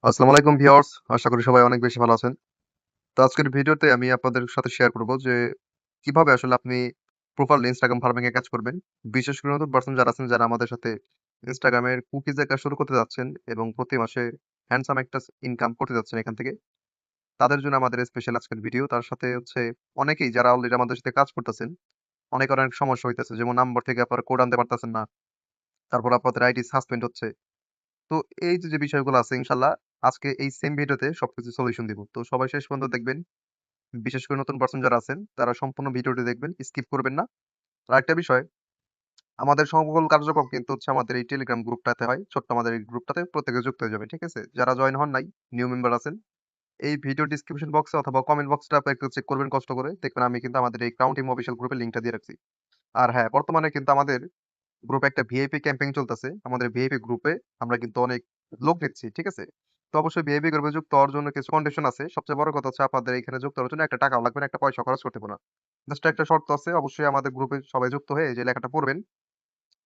আসসালামু আলাইকুম ভিউয়ার্স। আশা করি সবাই অনেক বেশি ভালো আছেন। তো আজকের ভিডিওতে আমি আপনাদের সাথে শেয়ার করব যে কিভাবে আসলে আপনি প্রপারলি Instagram ফার্মিং এ কাজ করবেন। বিশেষ করে নতুন পারসন যারা আছেন যারা আমাদের সাথে Instagram এর কুকিজ এর কাজ শুরু করতে যাচ্ছেন এবং প্রতি মাসে হ্যান্ডসাম একটা ইনকাম করতে যাচ্ছেন এখান থেকে। তাদের জন্য আমাদের স্পেশাল আজকের ভিডিও। তার সাথে হচ্ছে অনেকেই যারা অলরেডি আমাদের সাথে কাজ করতেছেন, অনেকের অনেক সমস্যা হইতেছে। যেমন নাম্বার থেকে আপনারা কোড আনতে পারতেছেন না। তারপর আপনাদের আইডি সাসপেন্ড হচ্ছে। তো এই যে বিষয়গুলো আছে ইনশাআল্লাহ আজকে এই সেম ভিডিওতে সবকিছু সলিউশন দিব। তো সবাই শেষ পর্যন্ত দেখবেন। বিশেষ করে নতুন পারসন যারা আছেন তারা সম্পূর্ণ ভিডিওটি দেখবেন, স্কিপ করবেন না। আরেকটা বিষয়, আমাদের সকল কার্যক্রম কিন্তু হচ্ছে আমাদের এই টেলিগ্রাম গ্রুপটাতে হয়। ছোট্ট আমাদের এই গ্রুপটাতে প্রত্যেকে যুক্ত হয়ে যাবে। ঠিক আছে? যারা জয়েন হন নাই, নিউ মেম্বার আছেন। এই ভিডিও ডেসক্রিপশন বক্সে অথবা কমেন্ট বক্সটা আপনি একটু চেক করবেন কষ্ট করে। দেখবেন আমি কিন্তু আমাদের এই ক্রাউন টিম অফিসিয়াল গ্রুপের লিংকটা দিয়ে রাখছি। আর হ্যাঁ, বর্তমানে কিন্তু আমাদের গ্রুপে একটা ভিআইপি ক্যাম্পেইন চলতেছে। আমাদের ভিআইপি গ্রুপে আমরা কিন্তু অনেক লোক নিচ্ছি। ঠিক আছে? তো অবশ্যই ভিআইপি গ্রুপে যুক্ত হওয়ার জন্য কিছু কন্ডিশন আছে। সবচেয়ে বড় কথা হচ্ছে আপনাদের এখানে যুক্ত হওয়ার জন্য একটা টাকাও লাগবে না, একটা পয়সা খরচ করতে হবে না। জাস্ট একটা শর্ত আছে। অবশ্যই আমাদের গ্রুপে সবাই যুক্ত হয়ে এই যে লেখাটা পড়বেন,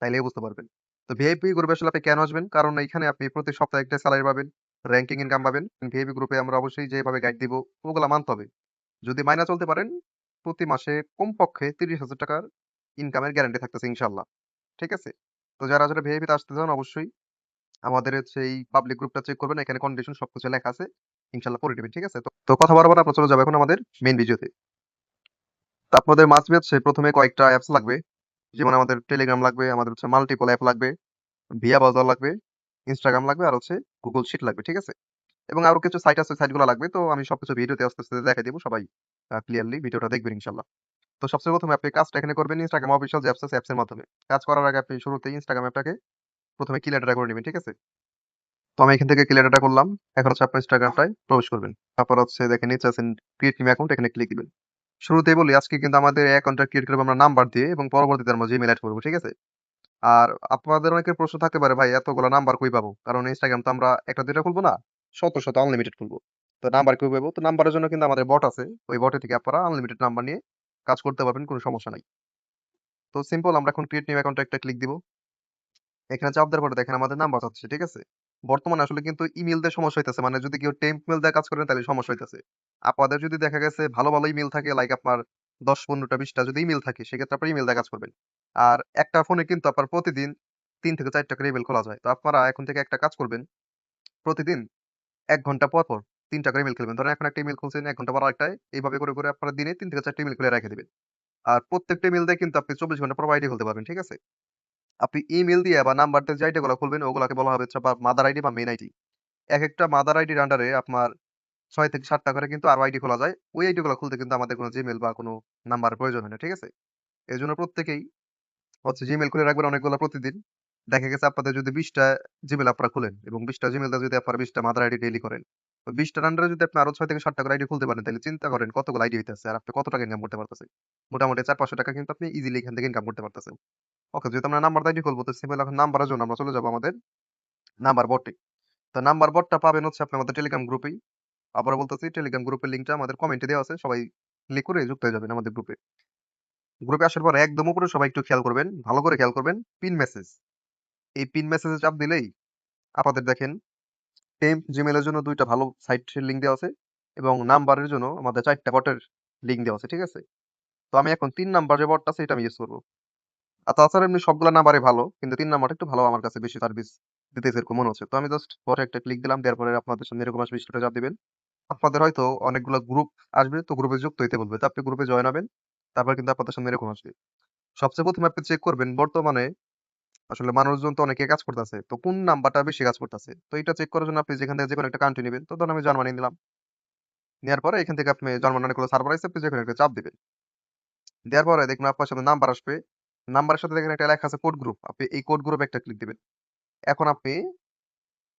তাইলেই বুঝতে পারবেন। তো ভিআইপি গ্রুপে আসলে আপনি কেন আসবেন? কারণ এইখানে আপনি প্রতি সপ্তাহে একটা সেলারি পাবেন, র‍্যাংকিং ইনকাম পাবেন। ভিআইপি গ্রুপে আমরা অবশ্যই যেভাবে গাইড দিব, ওগুলা মানতে হবে। যদি মাইনা চলতে পারেন, প্রতি মাসে কমপক্ষে ৳৩০,০০০ ইনকামের গ্যারান্টি থাকতেছে ইনশাআল্লাহ। ঠিক আছে? তো যারা ভিআইপিতে আসতে চান অবশ্যই আমাদের হচ্ছে এই পাবলিক গ্রুপটা চেক করবেন। এখানে কন্ডিশন সবকিছু লেখা আছে। ইনশাআল্লাহ পড়ে নিবেন। ঠিক আছে? তো কথা বাড়াবো না, আমরা চলে যাবো এখন আমাদের মেইন ভিডিওতে। তো আপনাদের মাস্ট বি হচ্ছে ১ম এ কয়েকটা অ্যাপস লাগবে। যেমন আমাদের টেলিগ্রাম লাগবে, আমাদের হচ্ছে মাল্টিপল অ্যাপ লাগবে, ভিয়া বাজার লাগবে, Instagram লাগবে আর হচ্ছে Google Sheet লাগবে। ঠিক আছে? এবং আরো কিছু সাইট আছে, সাইটগুলো লাগবে। তো আমি সবকিছু ভিডিওতে আস্তে, আস্তে দেখাই দিব। সবাই ক্লিয়ারলি ভিডিওটা দেখবেন ইনশাআল্লাহ। তো সবচেয়ে ১ম এ আপনি কাজটা এখানে করবেন Instagram অফিসিয়াল যে অ্যাপস আছে, অ্যাপস এর মাধ্যমে। কাজ করার আগে আপনি শুরুতেই Instagram অ্যাপটাকে ১ম এ ক্লিয়ার ডাটা করে নিবেন। ঠিক আছে? তো আমি এখান থেকে ক্লিয়ার ডাটা করলাম। এখন হচ্ছে আপনার Instagram-টায় প্রবেশ করবেন। তারপর হচ্ছে দেখেন নিচে আছেন ক্রিয়েট নিউ অ্যাকাউন্ট, এখানে ক্লিক দিবেন। শুরুতেই বলি আজকে কিন্তু আমাদের এই অ্যাকাউন্টটা ক্রিয়েট করব আমরা নাম্বার দিয়ে এবং পরবর্তীতে আমরা জিমেইল এড করব। ঠিক আছে? আর আপনাদের অনেকের প্রশ্ন থাকতে পারে, ভাই এতগুলা নাম্বার কই পাবো? কারণ Instagram তো আমরা ১ টা ২ টা খুলবো না। শত, শত আনলিমিটেড খুলবো। তো নাম্বার কই পাবো? তো নাম্বারের জন্য কিন্তু আমাদের বট আছে। ওই বটে থেকে আপনারা আনলিমিটেড নাম্বার নিয়ে কাজ করতে পারবেন, কোনো সমস্যা নাই। তো সিম্পল আমরা এখন ক্রিয়েট নিউ অ্যাকাউন্টে একটা ক্লিক দিব। এখানে চাপ দেওয়ার পরে দেখেন আমাদের নাম্বার চাচ্ছে। ঠিক আছে? বর্তমানে আসলে কিন্তু ইমেইল দিয়ে সমস্যা হইতেছে। মানে যদি কেউ টেম্প মেইল দিয়ে কাজ করেন তাহলে সমস্যা হইতেছে। আপনাদের যদি দেখা গেছে ভালো, ভালো ইমেইল থাকে লাইক আপনার ১০, ১৫ টা ২০ টা যদি ইমেইল থাকে সেক্ষেত্রে আপনারা ইমেইল দিয়ে কাজ করবেন। আর একটা ফোনে কিন্তু আপনার প্রতিদিন ৩ থেকে ৪ টা করে ইমেইল খোলা যায়। তো আপনারা এখন থেকে একটা কাজ করবেন। প্রতিদিন ১ ঘন্টা পর, পর ৩ টা করে ইমেইল খুলবেন। ধরেন এখন একটা ইমেইল খুলছেন, ১ ঘন্টা পর আরেকটা। এইভাবে করে, করে আপনারা দিনে ৩ থেকে ৪ টা ইমেইল খুলে রেখে দিবেন। আর প্রত্যেকটা ইমেইল দিয়ে কিন্তু আপনি ২৪ ঘন্টা পর আইডি খুলতে পারবেন। ঠিক আছে? আপনি ইমেইল দিয়ে বা নাম্বার দিয়ে যে আইডিগুলা খুলবেন ওগুলাকে বলা হবে হচ্ছে মাদার আইডি বা মেইন আইডি। একেকটা মাদার আইডির আন্ডারে আপনার ৬ থেকে ৭ টা করে কিন্তু আরো আইডি খোলা যায়। ওই আইডি গুলা খুলতে কিন্তু আমাদের কোনো Gmail বা কোনো নাম্বারের প্রয়োজন হয় না। ঠিক আছে? এজন্য প্রত্যেকেই হচ্ছে Gmail খুলে রাখবেন অনেকগুলা প্রতিদিন। দেখা গেছে আপনাদের যদি ২০ টা Gmail আপনারা খুলেন এবং ২০ টা Gmail দিয়ে যদি আপনারা ২০ টা মাদার আইডি ডেইলি করেন। তো ২০ টার আন্ডারে যদি আপনি আরো ৬ থেকে ৭ টা করে আইডি খুলতে পারেন তাহলে চিন্তা করেন কতগুলো আইডি হইতেছে আর আপনি কত টাকা ইনকাম করতে পারতেছেন। মোটামুটি ৳৪০০-৫০০ কিন্তু আপনি ইজিলি এখান থেকে ইনকাম করতে পারতেছেন। ওকে, যেহেতু আমরা নাম্বার দিয়ে আইডি খুলবো তো সিম্পল এখন নাম্বারের জন্য আমরা চলে যাবো আমাদের নাম্বার বটে। তো নাম্বার বটটা পাবেন হচ্ছে আপনি আমাদের টেলিগ্রাম গ্রুপেই। আবারও বলতেছি টেলিগ্রাম গ্রুপের লিংকটা আমাদের কমেন্টে দেওয়া আছে। সবাই ক্লিক করে যুক্ত হয়ে যাবেন আমাদের গ্রুপে। গ্রুপে আসার পর একদম উপরে সবাই একটু খেয়াল করবেন, ভালো করে খেয়াল করবেন পিন মেসেজ। এই পিন মেসেজে চাপ দিলেই আপনাদের দেখেন টেম্প জিমেইলের জন্য ২ টা ভালো সাইটের লিংক দেওয়া আছে এবং নাম্বারের জন্য আমাদের ৪ টা বটের লিংক দেওয়া আছে। ঠিক আছে? তো আমি এখন ৩ নাম্বার যে বটটা আছে এটা আমি ইউজ করব। আর তাছাড়া এমনি সবগুলা নাম্বারই ভালো। কিন্তু ৩ নাম্বারটা একটু ভালো আমার কাছে বেশি সার্ভিস দিতেছে এরকম মনে হচ্ছে। তো আমি জাস্ট বটে একটা ক্লিক দিলাম। দেওয়ার পরে আপনাদের সামনে এরকম আসবে স্ট্যাটাসে চাপ দিবেন। আপনাদের হয়তো অনেকগুলা গ্রুপ আসবে, তো গ্রুপে যুক্ত হইতে বলবে। তো আপনি গ্রুপে জয়েন হবেন। তারপর কিন্তু আপনাদের সামনে এরকম আসবে। সবচেয়ে ১ম এ আপনি চেক করবেন বর্তমানে আসলে মানুষজন তো অনেকে কাজ করতেছে। তো কোন নাম্বারটা বেশি কাজ করতেছে। তো এটা চেক করার জন্য আপনি যেখান থেকে যেকোনো একটা কান্ট্রি নিবেন। তো ধরুন আমি জার্মানি নিলাম। নেয়ার পরে এখান থেকে আপনি জার্মানির অনেকগুলো সার্ভার আছে, আপনি যেকোনো একটা চাপ দিবেন। দেওয়ার পরে দেখবেন আপনার সামনে নাম্বার আসবে। নাম্বারের সাথে দেখেন একটা লেখা আছে কোড গ্রুপ। আপনি এই কোড গ্রুপে একটা ক্লিক দিবেন। এখন আপনি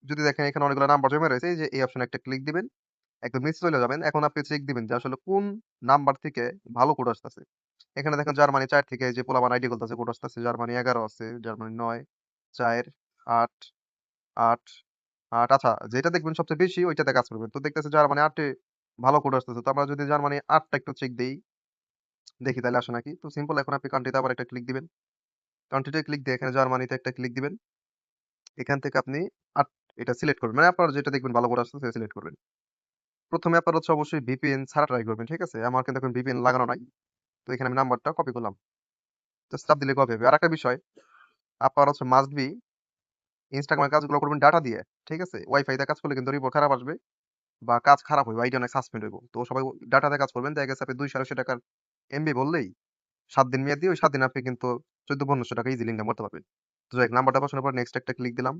যদি দেখেন এখানে অনেকগুলো নাম্বার জমা রয়েছে, এই যে এই অপশনে একটা ক্লিক দিবেন। একদম নিচে চলে যাবেন। এখন আপনি চেক দিবেন যে আসলে কোন নাম্বার থেকে ভালো কোড আসতেছে। এখানে দেখেন জার্মানি ৪ থেকে যে পোলাপান আইডি খুলতেছে কোড আসতেছে। জার্মানি ১১ আছে, জার্মানি ৯, ৪, ৮, ৮, ৮ আচ্ছা, যেটা দেখবেন সবচেয়ে বেশি ওইটাতে কাজ করবেন। তো দেখতেছি জার্মানি ৮ এ ভালো কোড আসতেছে। তো আমরা যদি জার্মানি ৮ টা একটু চেক দেই, দেখি তাহলে আসে নাকি। তো সিম্পল এখন আপনি কান্ট্রি তে আবার একটা ক্লিক দিবেন। কান্ট্রি তে ক্লিক দিয়ে এখানে জার্মানিতে একটা ক্লিক দিবেন। এখান থেকে আপনি ৮ এটা সিলেক্ট করবেন। মানে আপনারা যেটা দেখবেন ভালো করে আসছে সেটা সিলেক্ট করবেন। ১ম এ আপনারা হচ্ছে অবশ্যই VPN ছাড়া ট্রাই করবেন। ঠিক আছে? আমার কিন্তু এখন VPN লাগানো নাই। তো এখানে আমি নাম্বারটা কপি করলাম। জাস্ট চাপ দিলে কপি হবে। আরেকটা বিষয়, আপনারা হচ্ছে মাস্ট বি Instagram এর কাজগুলো করবেন ডাটা দিয়ে। ঠিক আছে? ওয়াইফাই দিয়ে কাজ করলে কিন্তু রিপোর্ট খারাপ আসবে বা কাজ খারাপ হইবে। আইডি অনেক সাসপেন্ড হইব। তো সবাই ডাটা দিয়ে কাজ করবেন। দেখা গেছে আপনি ৳২০০-৳২৫০ এমবি বললেই ৭ দিন মেয়াদি, ওই 7 দিনে আপনি কিন্তু ৳১৪00-১৫00 ইজিলি ইনকাম করতে পারবেন। তো যাই হোক, নাম্বারটা বসানোর পর নেক্সট একটা ক্লিক দিলাম।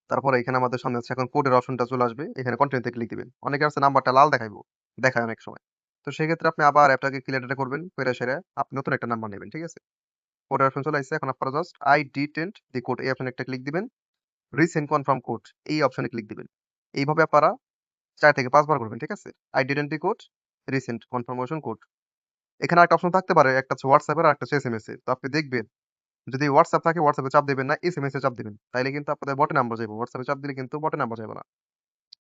তারপরে এখানে আমাদের সামনে হচ্ছে এখন কোডের অপশনটা চলে আসবে। এখানে কন্টিনিউ তে ক্লিক দিবেন। অনেকে আছে নাম্বারটা লাল দেখাইবো। দেখায় অনেক সময়। তো সেক্ষেত্রে আপনি আবার অ্যাপটাকে ক্লিয়ার ডাটা করবেন। কইরা সেরে আপনি নতুন একটা নাম্বার নেবেন। ঠিক আছে? কোডের অপশন চলে আইছে। এখন আপনারা just I didn't the code এই অপশনে একটা ক্লিক দিবেন। রিসেন্ড কনফার্ম কোড এই অপশনে ক্লিক দিবেন। এইভাবে আপনারা ৪ থেকে ৫ বার করবেন। ঠিক আছে? I didn't the code, recent confirmation code. এখানে আরেকটা অপশন থাকতে পারে। একটা হচ্ছে WhatsApp এর, আরেকটা হচ্ছে SMS এর। তো আপনি দেখবেন যদি WhatsApp থাকে WhatsApp এ চাপ দিবেন না, SMS এ চাপ দিবেন। তাইলে কিন্তু আপনাদের বটে নাম্বার যাইব। WhatsApp এ চাপ দিলে কিন্তু বটে নাম্বার যাইব না।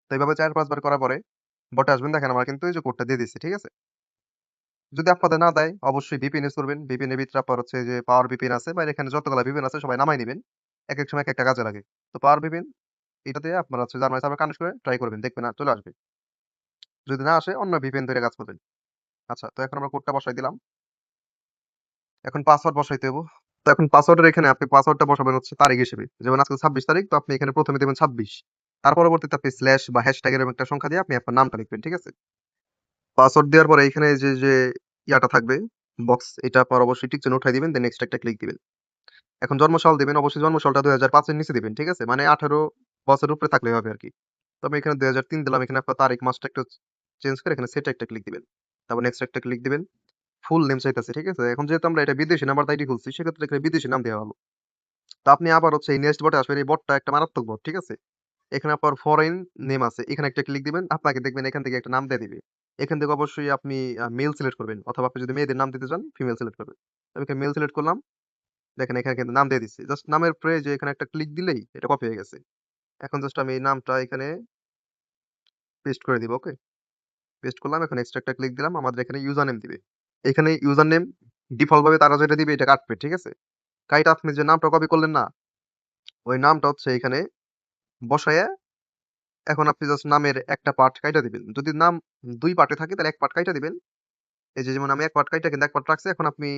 তো এইভাবে ৪-৫ বার করার পরে বটে আসবেন, দেখেন আমার কিন্তু এই যে কোডটা দিয়ে দিচ্ছি। ঠিক আছে? যদি আপনাদের না দেয় অবশ্যই VPN ইউজ করবেন। VPN এর ভিতরে আপনার হচ্ছে যে পাওয়ার VPN আছে বা এখানে যতগুলা VPN আছে সবাই নামায় নিবেন। একেক সময় একেকটা কাজে লাগে। তো পাওয়ার VPN এটা দিয়ে আপনারা হচ্ছে জার্মানি সার্ভার কানেক্ট করে ট্রাই করবেন। দেখবেন চলে আসবে। যদি না আসে অন্য VPN ধইরা কাজ করবেন। আচ্ছা, তো এখন আমরা কোডটা বসাই দিলাম। এখন পাসওয়ার্ড বসাইতে হইব। তো এখন পাসওয়ার্ডের এখানে আপনি পাসওয়ার্ডটা বসাবেন হচ্ছে তারিখ হিসেবে। যেমন আজকে ২৬ তারিখ, তো আপনি এখানে ১ম এ দিবেন ২৬। তার পরবর্তীতে আপনি স্ল্যাশ বা হ্যাশট্যাগ এরকম একটা সংখ্যা দিয়ে আপনি আপনার নামটা লিখবেন। ঠিক আছে? পাসওয়ার্ড দেওয়ার পরে এখানে যে ইয়াটা থাকবে বক্স, এটা আপনার অবশ্যই টিক চিহ্ন উঠায় দিবেন। দেন নেক্সট একটা ক্লিক দিবেন। এখন জন্মসাল দিবেন। অবশ্যই জন্মসালটা ২০০৫ এর নিচে দিবেন। ঠিক আছে? মানে ১৮ বছরের উপরে থাকলেই হবে আরকি। তো আমি এখানে ২০০৩ দিলাম। এখানে আপনার তারিখ মাসটা একটু চেঞ্জ করে এখানে সেটে একটা ক্লিক দিবেন। তারপর নেক্সট একটা ক্লিক দিবেন। ফুল নেম চাইতেছে। ঠিক আছে? এখন যেহেতু আমরা এটা বিদেশি নাম্বার দিয়ে আইডি খুলছি, সেক্ষেত্রে এখানে বিদেশি নাম দেওয়া ভালো। তো আপনি আবার হচ্ছে এই নেক্সট বটে আসবেন। এই বটটা একটা মারাত্মক বট। ঠিক আছে? এখানে আপনার ফরেন নেম আছে। এখানে একটা ক্লিক দিবেন। আপনাকে দেখবেন এখান থেকে একটা নাম দিয়ে দিবে। এখান থেকে অবশ্যই আপনি মেল সিলেক্ট করবেন অথবা আপনি যদি মেয়েদের নাম দিতে চান ফিমেল সিলেক্ট করবেন। আমি এখানে মেল সিলেক্ট করলাম। দেখেন এখানে কিন্তু নাম দিয়ে দিচ্ছি। জাস্ট নামের পরে যে এখানে একটা ক্লিক দিলেই এটা কপি হয়ে গেছে। এখন জাস্ট আমি এই নামটা এখানে পেস্ট করে দিব। ওকে? পেস্ট করলাম। এখন এক্সট্রা একটা ক্লিক দিলাম। আমাদের এখানে ইউজার নেম দিবে। এখানে ইউজার নেম ডিফল্ট ভাবে তারা যেটা দিবে এটা কাটবে। ঠিক আছে? কাইটা আপনি যে নামটা কপি করলেন না? ওই নামটা হচ্ছে এখানে বসায়া এখন আপনি জাস্ট নামের একটা পার্ট কাইটা দিবেন। যদি নাম ২ পার্টে থাকে তাহলে ১ পার্ট কাইটা দিবেন। এই যে যেমন আমি ১ পার্ট কাইটা কিন্তু ১ পার্ট রাখছি। এখন আপনি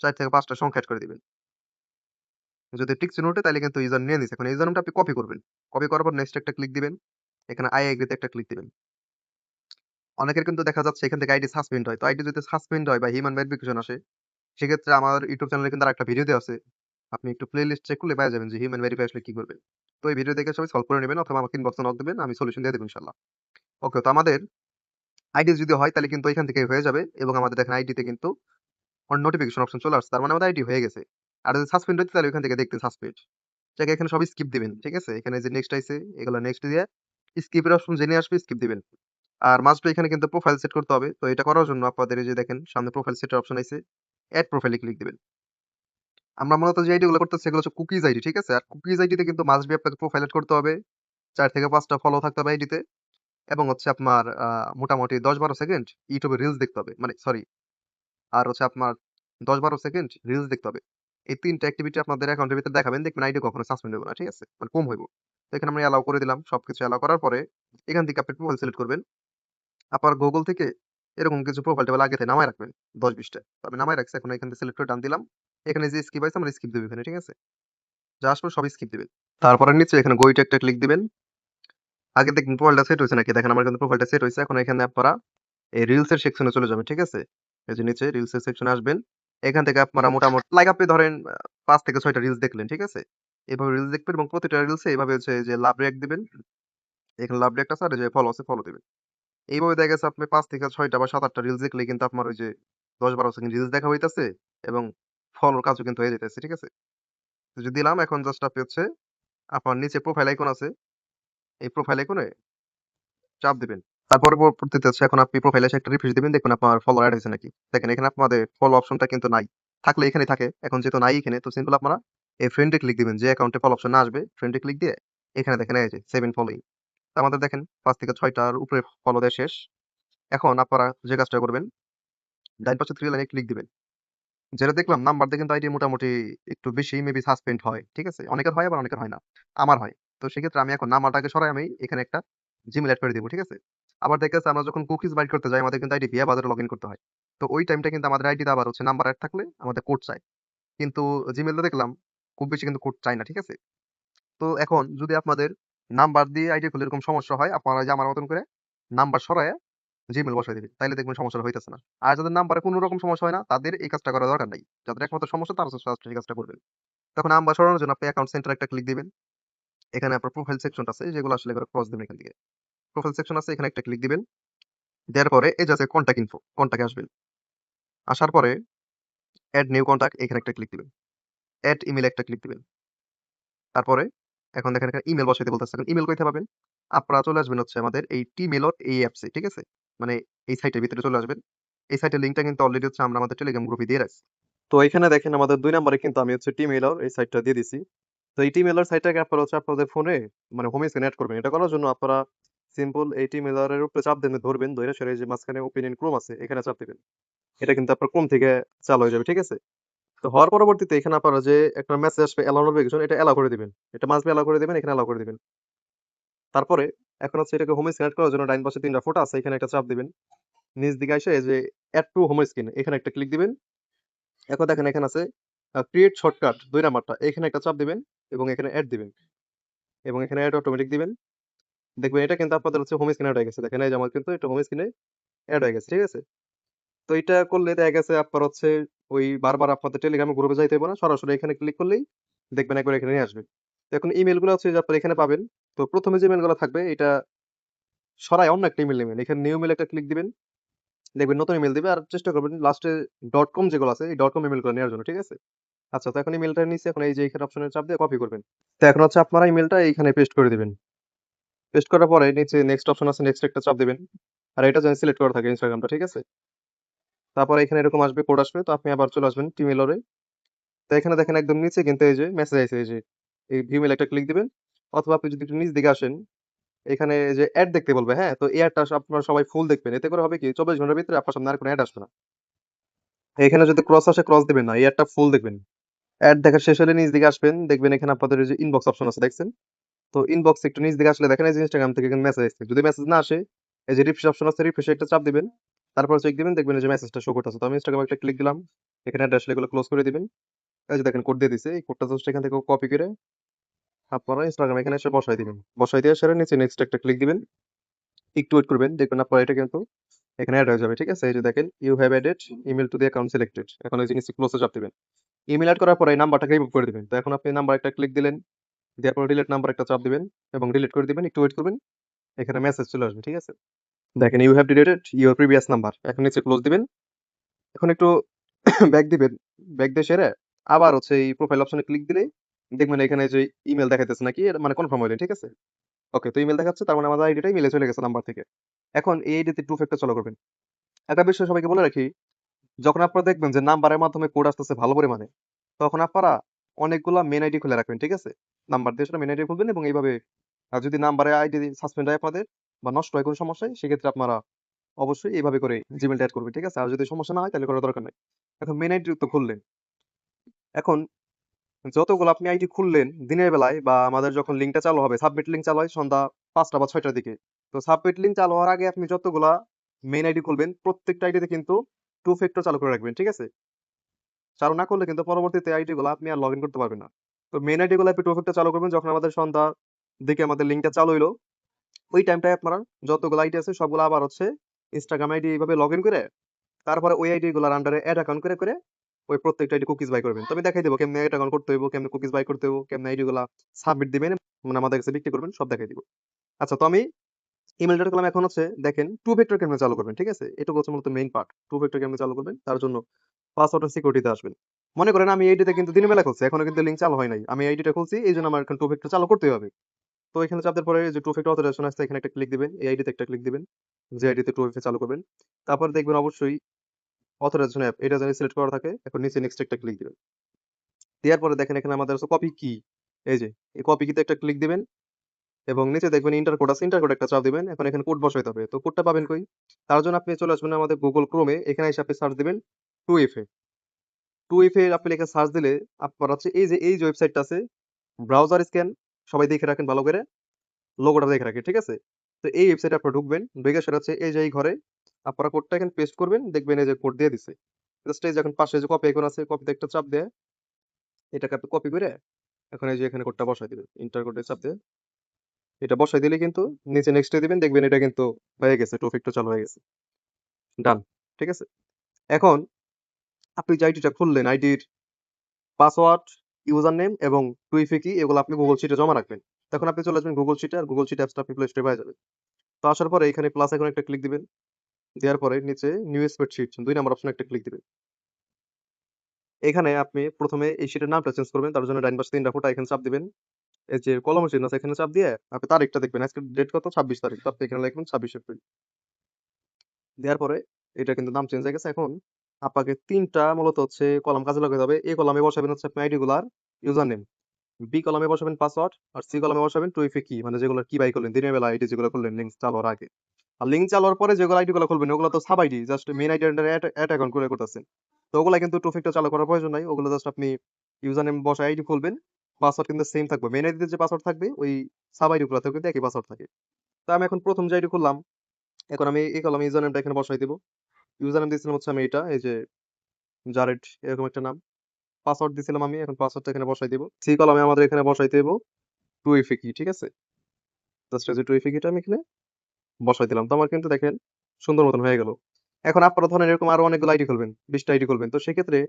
৪ থেকে ৫ টা সংখ্যা এড করে দিবেন। যদি টিক চিহ্ন ওঠে তাইলে কিন্তু ইউজার নিয়ে নিছে। এখন ইউজার নামটা আপনি কপি করবেন। কপি করার পর নেক্সট একটা ক্লিক দিবেন। এখানে I এগ্রি তে একটা ক্লিক দিবেন। অনেকের কিন্তু দেখা যাচ্ছে এখান থেকে আইডি সাসপেন্ড হয়। তো আইডি যদি সাসপেন্ড হয় বা হিউম্যান ভেরিফিকেশন আসে, সেক্ষেত্রে আমার ইউটিউব চ্যানেলে কিন্তু আরেকটা ভিডিও দেওয়া আছে। আপনি একটু প্লেলিস্ট চেক করলে পেয়ে যাবেন যে হিউম্যান ভেরিফাই আসলে কি করবেন। তো এই ভিডিও দেখে সবাই সলভ করে নিবেন অথবা আমাকে ইনবক্সে নক দিবেন। আমি সলিউশন দিয়ে দেব ইনশাআল্লাহ। ওকে, তো আমাদের আইডি যদি হয় তাহলে কিন্তু এখান থেকে হয়ে যাবে এবং আমাদের দেখেন আইডিতে কিন্তু নোটিফিকেশন অপশন চলে আসছে। তার মানে আমাদের আইডি হয়ে গেছে। আর যদি সাসপেন্ড হইতো তাহলে ওখান থেকে দেখতেন সাসপেন্ড। জায়গায় এখানে সব স্কিপ দিবেন। ঠিক আছে? এখানে যে নেক্সট আইছে এগুলো নেক্সট দিয়ে স্কিপের অপশন জেনে আসবে স্কিপ দিবেন। আর মাস্ট বি এখানে কিন্তু প্রোফাইল সেট করতে হবে। তো এটা করার জন্য আপনাদের এই যে দেখেন সামনে প্রোফাইল সেটের অপশন আইছে। এড প্রোফাইলে ক্লিক দিবেন। আমরা মূলত যে আইডি গুলো করতেছি এগুলো হচ্ছে কুকিজ আইডি। ঠিক আছে? আর কুকিজ আইডিতে কিন্তু মাস্ট বি আপনাকে প্রোফাইল এড করতে হবে। ৪ থেকে ৫ টা ফলো থাকতে হবে আইডিতে এবং হচ্ছে আপনার মোটামুটি ১০-১২ সেকেন্ড YouTube এ রিলস দেখতে হবে। মানে সরি, আর হচ্ছে আপনার ১০-১২ সেকেন্ড রিলস দেখতে হবে। এই ৩ টা অ্যাক্টিভিটি আপনাদের অ্যাকাউন্টের ভিতরে দেখাবেন। দেখবেন আইডি কখনো সাসপেন্ড হবে না। ঠিক আছে? মানে কম হইব। তো এখানে আমরা এলাও করে দিলাম। সবকিছু এলাও করার পরে এখান থেকে আপনি প্রোফাইল সিলেক্ট করবেন। আপনার Google থেকে এরকম কিছু প্রোফাইল-টোফাইল আগে থেকে নামায় রাখবেন ১০-২০ টা। তো আমি নামায় রাখছি। এখন এখান থেকে সিলেক্ট করে ডান দিলাম। এখানে যে স্কিপ আইছে আমরা স্কিপ দিব এখানে। ঠিক আছে? যা আসবে সবই স্কিপ দিবেন। তারপরে নিচে এখানে গো ইটে একটা ক্লিক দিবেন। আগে দেখবেন প্রোফাইলটা সেট হইছে নাকি? দেখেন আমার কিন্তু প্রোফাইলটা সেট হইছে। এখন এখানে আপনারা এই রিলস এর সেকশনে চলে যাবেন। ঠিক আছে? এই যে নিচে রিলস এর সেকশনে আসবেন। এখান থেকে আপনারা মোটামুটি লাইক আপনি ধরেন ৫ থেকে ৬ টা রিলস দেখলেন। ঠিক আছে? এভাবে রিলস দেখবেন এবং প্রতিটা রিলসে এভাবে হচ্ছে যে লাভ রিঅ্যাক্ট দিবেন। এখানে লাভ রিঅ্যাক্ট আছে আর এই যে ফলো আছে ফলো দিবেন। এইভাবে দেখা গেছে আপনি ৫ থেকে ৬ টা বা ৭-৮ টা রিলস দেখলেই কিন্তু আপনার ওই যে ১০-১২ সেকেন্ড রিলস দেখা হইতাছে এবং ফলোর কাজও কিন্তু হয়ে যাইতেছে। ঠিক আছে? তো যে দিলাম এখন জাস্ট আপনি হচ্ছে আপনার নিচে প্রোফাইল আইকন আছে। এই প্রোফাইল আইকনে চাপ দিবেন। তারপরে পরবর্তীতে হচ্ছে এখন আপনি প্রোফাইলে এসে একটা রিফ্রেশ দিবেন। দেখবেন আপনার ফলো এড হইছে নাকি। দেখেন এখানে আপনাদের ফলো অপশনটা কিন্তু নাই। থাকলে এখানেই থাকে। এখন যেহেতু নাই এখানে তো সিম্পল আপনারা এই ফ্রেন্ডে ক্লিক দিবেন। যে অ্যাকাউন্টে ফলো অপশন না আসবে ফ্রেন্ডে ক্লিক দিয়ে এখানে দেখেন এই যে 7 ফলোইং। তো আমাদের দেখেন ৫ থেকে ৬ টার উপরে ফলো দেয়া শেষ। এখন আপনারা যে কাজটা করবেন ডাইন পাশে 3 লাইনে ক্লিক দিবেন। যেটা দেখলাম নাম্বার দিয়ে কিন্তু আইডি মোটামুটি একটু বেশি মেবি সাসপেন্ড হয়। ঠিক আছে? অনেকের হয় আবার অনেকের হয় না। আমার হয়। তো সেক্ষেত্রে আমি এখন নাম্বারটাকে সরাই আমি এখানে একটা Gmail এড করে দিব। ঠিক আছে? আবার দেখা যাচ্ছে আমরা যখন কুকিজ বাইর করতে যাই আমাদের কিন্তু আইডি ভিয়া ব্রাউজারে লগইন করতে হয়। তো ওই টাইমটা কিন্তু আমাদের আইডিতে আবার হচ্ছে নাম্বার এড থাকলে আমাদের কোড চায়। কিন্তু Gmail টা দেখলাম খুব বেশি কিন্তু কোড চায় না। ঠিক আছে? তো এখন যদি আপনাদের নাম্বার দিয়ে আইডি খুললে এরকম সমস্যা হয়, আপনারা যে আমার মতন করে নাম্বার সরায়া Gmail বসায় দিবেন। তাইলে দেখবেন সমস্যাটা হইতেছে না। আর যাদের নাম্বারে কোন রকম সমস্যা হয় না, তাদের এই কাজটা করার দরকার নাই। যাদের একমাত্র সমস্যা তারা হচ্ছে জাস্ট এই কাজটা করবেন। তখন নাম্বার সরানোর জন্য আপনি অ্যাকাউন্ট সেন্টারে একটা ক্লিক দিবেন। এখানে আপনার প্রোফাইল সেকশনটা আছে, যেগুলো আসলে এগুলো ক্রস দিবেন এখান থেকে। প্রোফাইল সেকশন আছে, এখানে একটা ক্লিক দিবেন। দেওয়ার পরে এই যে আছে কনট্যাক্ট ইনফো, কনট্যাক্টে আসবেন। আসার পরে এড নিউ কনট্যাক্ট এখানে একটা ক্লিক দিবেন। এড ইমেইল একটা ক্লিক দিবেন। তারপরে এখন দেখেন এখানে ইমেইল বসাইতে বলতেছে। এখন ইমেইল কইতে পাবেন? আপনারা চলে আসবেন হচ্ছে আমাদের এই টিমেইলর এই অ্যাপসে, ঠিক আছে? মানে এই সাইটের ভিতরে চলে আসবেন। এই সাইটের লিংকটা কিন্তু অলরেডি হচ্ছে আমরা আমাদের টেলিগ্রাম গ্রুপে দিয়ে রাখছি। তো এখানে দেখেন আমাদের ২ নাম্বারে কিন্তু আমি হচ্ছে টিমেইলর এই সাইটটা দিয়ে দিছি। তো এই টিমেইলর সাইটটাকে আপনারা হচ্ছে আপনাদের ফোনে মানে হোম স্ক্রিনে এড করবেন। এটা করার জন্য আপনারা সিম্পল এই টিমেইলরের উপরে চাপ দিয়ে ধরবেন। ধইরা সরে এই যে মাঝখানে ওপেন ইন ক্রোম আছে, এখানে চাপ দিবেন। এটা কিন্তু আপনার ক্রোম থেকে চালু হয়ে যাবে, ঠিক আছে? তো হওয়ার পরবর্তীতে এখানে আপনারা যে একটা মেসেজ আসবে অ্যালাউ নোটিফিকেশন, এটা অ্যালাউ করে দিবেন। এটা মাস্ট বি অ্যালাউ করে দিবেন, এখানে অ্যালাউ করে দিবেন। তারপরে এখন হচ্ছে এটাকে হোম স্ক্রিন এড করার জন্য ডাইন পাশে ৩ টা ফটো আছে, এখানে একটা চাপ দিবেন। নিচ দিকে আইসা এই যে এড টু হোম স্ক্রিন এখানে একটা ক্লিক দিবেন। এখন দেখেন এখানে আছে ক্রিয়েট শর্টকাট ২ নাম্বারটা, এখানে একটা চাপ দিবেন এবং এখানে এড দিবেন এবং এখানে এড অটোমেটিক দিবেন। দেখবেন এটা কিন্তু আপনাদের হচ্ছে হোম স্ক্রিনে এড হয়ে গেছে। দেখেন এই যে আমার কিন্তু এটা হোম স্ক্রিনে এড হয়ে গেছে, ঠিক আছে? তো এটা করলে দেখা গেছে আপনার হচ্ছে ওই বারবার আপনাদের টেলিগ্রামে গ্রুপে যাইতে হবে না। সরাসরি এখানে ক্লিক করলেই দেখবেন একবার এখানে নিয়ে আসবে। তো এখন ইমেইলগুলো হচ্ছে যে আপনারা এখানে পাবেন। তো ১ম এ যে ইমেইলগুলো থাকবে এটা সরায় অন্য একটা ইমেইল নেবেন। এখানে নিউ মেইল একটা ক্লিক দিবেন। দেখবেন নতুন ইমেইল দিবে আর চেষ্টা করবেন লাস্টে ডট কম যেগুলো আছে এই ডট কম ইমেইলগুলো নেওয়ার জন্য, ঠিক আছে? আচ্ছা, তো এখন ইমেইলটা নিচে এখন এই যে এখানে অপশনে চাপ দিয়ে কপি করবেন। তো এখন হচ্ছে আপনারা ইমেইলটা এইখানে পেস্ট করে দিবেন। পেস্ট করার পরে নিচে নেক্সট অপশন আছে, নেক্সট একটা চাপ দিবেন। আর এটা যেন সিলেক্ট করা থাকে ইনস্টাগ্রামটা, ঠিক আছে? তারপরে এখানে এরকম আসবে, কোড আসবে। তো আপনি আবার চলে আসবেন টিমেইলরে। তো এখানে দেখেন একদম নিচে কিন্তু এই যে মেসেজ আইছে, এই যে এই ভিউ মেইল একটা ক্লিক দিবেন। অথবা আপনি যদি একটু নিচ দিকে আসেন, এখানে এই যে এড দেখতে বলবে, হ্যাঁ? তো এই এডটা আপনারা সবাই ফুল দেখবেন। এতে করে হবে কি ২৪ ঘন্টার ভিতরে আপনার সামনে আর কোনো এড আসবে না। এখানে যদি ক্রস আসে ক্রস দিবেন না। এই এডটা ফুল দেখবেন। এড দেখা শেষ হলে নিচ দিকে আসবেন। দেখবেন এখানে আপনাদের এই যে ইনবক্স অপশন আছে, দেখছেন? তো ইনবক্স একটু নিচ দিকে আসলে দেখেন এই যে ইনস্টাগ্রাম থেকে কিন্তু মেসেজ আসছে। যদি মেসেজ না আসে, এই যে রিফ্রেশ অপশন আছে, রিফ্রেশে একটা চাপ দিবেন। তারপর চেক দিবেন, দেখবেন এই যে মেসেজটা শো করতেছে। তো আমি ইনস্টাগ্রামে একটা ক্লিক দিলাম। এখানে এড আসলে এগুলো ক্লোজ করে দিবেন। এই যে দেখেন কোড দিয়ে দিছে। এই কোডটা জাস্ট এখান থেকে কপি করে আপনারা ইনস্টাগ্রামে এখানে এসে বসায় দিবেন। বসায় দিয়ে সেরে নিচে নেক্সট একটা ক্লিক দিবেন। একটু ওয়েট করবেন। দেখবেন আপনার এটা কিন্তু এখানে এড হয়ে যাবে। ঠিক আছে? এই যে দেখেন you have added email to the account selected. এখন এই জিনিসটি ক্লোজে চাপ দিবেন। ইমেইল এড করার পরে এই নাম্বারটাকে রিমুভ করে দিবেন। তো এখন আপনি নাম্বার একটা ক্লিক দিলেন। দেওয়ার পরে ডিলিট নাম্বার একটা চাপ দিবেন এবং ডিলিট করে দিবেন। একটু ওয়েট করবেন। এখানে মেসেজ চলে আসবে। ঠিক আছে? দেখেন you have deleted your previous number. এখন নিচে ক্লোজ দিবেন। এখন একটু ব্যাক দিবেন। ব্যাক দিয়ে সেরে আবার হচ্ছে এই প্রোফাইল অপশনে ক্লিক দিলেই দেখবেন এখানে যে ইমেইল দেখাইতেছে নাকি এর মানে কনফার্ম হইলেন। ঠিক আছে? ওকে, তো ইমেইল দেখাচ্ছে তার মানে আমাদের আইডিটা ইমেইলে চলে গেছে নাম্বার থেকে। এখন এই আইডিতে টু ফ্যাক্টর চালু করবেন। একটা বিষয় সবাইকে বলে রাখি, যখন আপনারা দেখবেন যে নাম্বারের মাধ্যমে কোড আসতেছে ভালো পরিমাণে, তখন আপনারা অনেকগুলা মেইন আইডি খুলে রাখবেন। ঠিক আছে? নাম্বার দিয়ে সেটা মেইন আইডি খুলবেন এবং এইভাবে যদি নাম্বারে আইডি সাসপেন্ড হয় আপনাদের বা নষ্ট হয় কোনো সমস্যায়, সেক্ষেত্রে আপনারা অবশ্যই এইভাবে করে জিমেইলটা এড করবেন। ঠিক আছে? আর যদি সমস্যা না হয় তাহলে করার দরকার নাই। এখন মেইন আইডি তো খুললেন। এখন যতগুলো আপনি আইডি খুললেন দিনের বেলায় বা আমাদের যখন লিঙ্কটা চালু হবে, সাবমিট লিঙ্ক চালু হয় সন্ধ্যা ৫টা বা ৬টার দিকে। তো সাবমিট লিঙ্ক চালু হওয়ার আগে আপনি যতগুলা মেইন আইডি খুলবেন, প্রত্যেকটা আইডিতে কিন্তু টু ফ্যাক্টর চালু করে রাখবেন। ঠিক আছে? চালু না করলে কিন্তু পরবর্তীতে আইডি গুলা আপনি আর লগইন করতে পারবেন না। তো মেইন আইডি গুলা আপনি টু ফ্যাক্টর চালু করবেন যখন আমাদের সন্ধ্যার দিকে আমাদের লিঙ্কটা চালু হইলো। ওই টাইমটায় আপনারা যতগুলো আইডি আছে সবগুলো আবার হচ্ছে ইনস্টাগ্রাম আইডি এইভাবে লগইন করে তারপরে ওই আইডি গুলার আন্ডারে এড অ্যাকাউন্ট করে ওই প্রত্যেকটা আইডি কুকিজ বাই করবেন। তো আমি দেখাই দেবো কেমনে এড অ্যাকাউন্ট করতে হইব, কেমনে কুকিজ বাই করতে হইব, কেমনে আইডি গুলা সাবমিট দিবেন মানে আমাদের কাছে বিক্রি করবেন, সব দেখাই দিব। আচ্ছা, তো আমি ইমেইলটা করলাম। এখন হচ্ছে দেখেন টু ফ্যাক্টর কেমনে চালু করবেন। ঠিক আছে? এটুকু হচ্ছে মূলত মেইন পার্ট। টু ফ্যাক্টর কেমনে চালু করবেন তার জন্য পাসওয়ার্ড আর সিকিউরিটিতে আসবেন। মনে করেন আমি এই আইডিতে কিন্তু দিনের বেলা খুলছি, এখনো কিন্তু লিঙ্ক চালু হয় নাই। আমি আইডিটা খুলছি এইজন্য আমার এখন টু ফ্যাক্টর চালু করতেই হবে। তো এখানে চাপ দেওয়ার পরে যে টু ফ্যাক্টর অথরাইজেশন আছে এখানে একটা ক্লিক দিবেন। এই আইডিতে একটা ক্লিক দিবেন। যে আইডিতে টু ফ্যাক্টর চালু করবেন। তারপর দেখবেন অবশ্যই অথরাইজেশন অ্যাপ এটা যেন সিলেক্ট করা থাকে। এখন নিচে নেক্সট একটা ক্লিক দিবেন। দেওয়ার পরে দেখেন এখানে আমাদের আছে কপি কি। এই যে এই কপি কিতে একটা ক্লিক দিবেন এবং নিচে দেখবেন ইন্টার কোড আছে, ইন্টার কোড একটা চাপ দিবেন। এখন এখানে কোড বসাইতে হবে। তো কোডটা পাবেন কই? তার জন্য আপনি চলে আসবেন আমাদের Google Chrome এ। এখানে এসে আপনি সার্চ দিবেন 2FA। 2FA আপনি লিখে সার্চ দিলে আপনার হচ্ছে এই যে ওয়েবসাইটটা আছে ব্রাউজার স্ক্যান সবাই দেখে রাখেন ভালো করে, লোগোটা দেখে রাখেন, ঠিক আছে? তো এই ওয়েবসাইটে আপনারা ঢুকবেন, ঢুকে সেটা হচ্ছে এই যে এই ঘরে আপনারা কোডটা এখানে পেস্ট করবেন, দেখবেন এই যে কোড দিয়ে দিছে। জাস্ট এই যে এখন পাশে যে কপি আইকন আছে, কপিতে একটা চাপ দিয়ে এটাকে আপনি কপি করে এখন এই যে এখানে কোডটা বসাই দিবেন। ইন্টার কোডে চাপ দিয়ে এটা বসাই দিলে কিন্তু নিচে নেক্সটে দিবেন, দেখবেন এটা কিন্তু হয়ে গেছে, টপিকটা চালু হয়ে গেছে। ডান। ঠিক আছে? এখন আপনি যে আইডিটা খুললেন, আইডির পাসওয়ার্ড, ইউজার নেম এবং টুইফি কি এগুলো আপনি গুগল শিটে জমা রাখবেন। তখন আপনি চলে আসবেন গুগল শিটে, আর গুগল শিট অ্যাপসটা আপনি প্লে স্টোরে পেয়ে যাবেন। তো আসার পরে এখানে প্লাস আইকনে একটা ক্লিক দিবেন। দেওয়ার পরে নিচে নিউ স্প্রেডশিট ২ নাম্বার অপশনে একটা ক্লিক দিবেন। এখানে আপনি ১ম এ এই শিটের নামটা চেঞ্জ করবেন। তার জন্য ডাইন পাশে ৩ টা ফোঁটা এখানে চাপ দিবেন। এই যে কলমের চিহ্ন আছে এখানে চাপ দিয়ে আপনি তারিখটা দেখবেন। আজকের ডেট কত? ২৬ তারিখ। তো আপনি এখানে লিখবেন ২৬ এপ্রিল। দেওয়ার পরে এটা কিন্তু নাম চেঞ্জ হয়ে গেছে। এখন আপনাকে ৩ টা মূলত হচ্ছে কলাম কাজে লাগাতে হবে। A কলামে বসাবেন হচ্ছে আপনি আইডি গুলার ইউজার নেম। বি কলামে বসাবেন পাসওয়ার্ড। আর সি কলামে বসাবেন টুইফি কি, মানে যেগুলো কি বাই করলেন দিনের বেলা আইডি যেগুলো করলেন লিঙ্ক চালু হওয়ার আগে। আর লিঙ্ক চালু হওয়ার পরে যেগুলো আইডি গুলো খুলবেন ওগুলো তো sub ID, just main ID আন্ডারে এড অ্যাকাউন্ট করে করতেছেন। তো ওগুলা কিন্তু টুফিকটা চালু করার প্রয়োজন নাই। ওগুলো জাস্ট আপনি ইউজার নেম বসায় আইডি খুলবেন। পাসওয়ার্ড কিন্তু সেম থাকবে। মেইন আইডিতে যে পাসওয়ার্ড থাকবে ওই সাব আইডি গুলোতেও কিন্তু একই পাসওয়ার্ড থাকে। তো আমি এখন ১ম যে আইডি খুললাম, এখন আমি এই কলামে ইউজার নেমটা এখানে বসাই দিব। ইউজার নেম দিয়েছিলাম হচ্ছে আমি এটা, এই যে জারেড এরকম একটা নাম। পাসওয়ার্ড দিয়েছিলাম আমি, এখন পাসওয়ার্ডটা এখানে বসাই দিব। সি কলামে আমাদের এখানে বসাইতে দিব টুইফি কি, ঠিক আছে? জাস্ট এই যে টুইফি কিটা আমি এখানে বসাই দিলাম। তো আমার কিন্তু দেখেন সুন্দর মতন হয়ে গেল। এখন আপনারা ধরেন এরকম আরো অনেকগুলো আইডি খুলবেন, ২০ টা আইডি খুলবেন। তো সেক্ষেত্রে